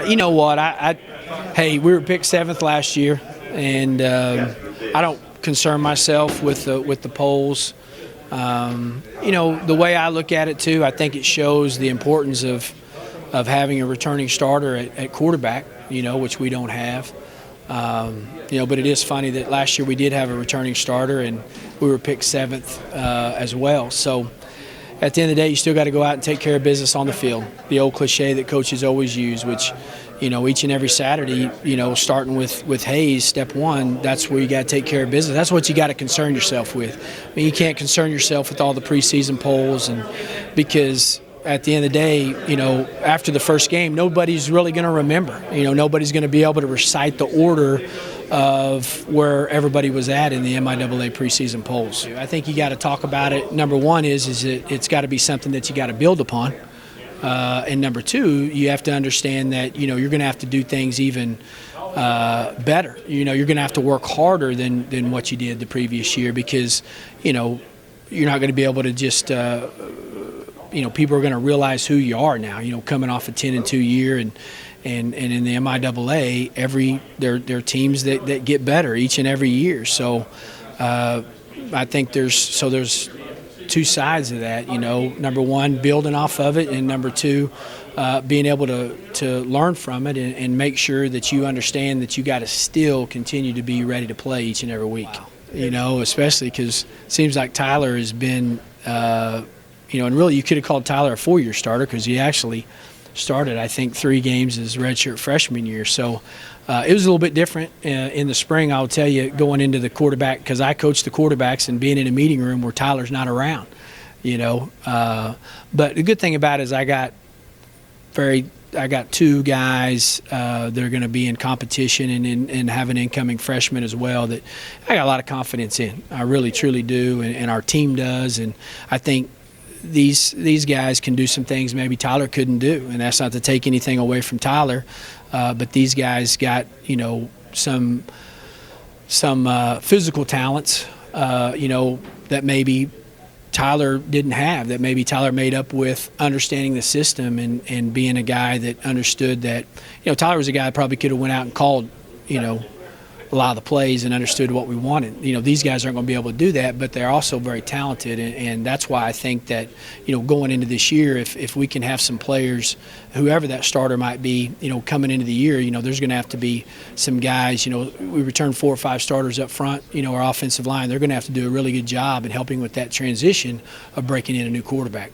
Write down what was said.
You know what? Hey, we were picked 7th last year, and I don't concern myself with the polls. The way I look at it too, I think it shows the importance of having a returning starter at quarterback. Which we don't have. But it is funny that last year we did have a returning starter, and we were picked 7th as well. So at the end of the day, you still got to go out and take care of business on the field. The old cliche that coaches always use, which, each and every Saturday, starting with Hayes, step one, that's where you got to take care of business. That's what you got to concern yourself with. I mean, you can't concern yourself with all the preseason polls, and because at the end of the day, after the first game, nobody's really going to remember. Nobody's going to be able to recite the order of where everybody was at in the MIAA preseason polls. I think you got to talk about it. Number one is that it's got to be something that you got to build upon. And number two, you have to understand that, you're going to have to do things even better. You're going to have to work harder than what you did the previous year, because, you're not going to be able to just people are going to realize who you are now, coming off a 10-2 year, and in the MIAA, there are teams that get better each and every year. So I think there's two sides of that, number one, building off of it, and number two, being able to learn from it and make sure that you understand that you got to still continue to be ready to play each and every week. Especially because it seems like Tyler has been and really you could have called Tyler a 4-year starter, because he actually started, I think, 3 games his redshirt freshman year. So it was a little bit different in the spring, I'll tell you, going into the quarterback, because I coach the quarterbacks, and being in a meeting room where Tyler's not around, But the good thing about it is I got 2 guys that are going to be in competition and have an incoming freshman as well that I got a lot of confidence in. I really, truly do, and our team does. And I think these guys can do some things maybe Tyler couldn't do, and that's not to take anything away from Tyler, but these guys got some physical talents that maybe Tyler didn't have, that maybe Tyler made up with understanding the system and being a guy that understood that Tyler was a guy that probably could have went out and called a lot of the plays and understood what we wanted. These guys aren't going to be able to do that, but they're also very talented, and that's why I think that, going into this year, if we can have some players, whoever that starter might be, coming into the year, there's going to have to be some guys, we returned 4 or 5 starters up front, our offensive line, they're going to have to do a really good job in helping with that transition of breaking in a new quarterback.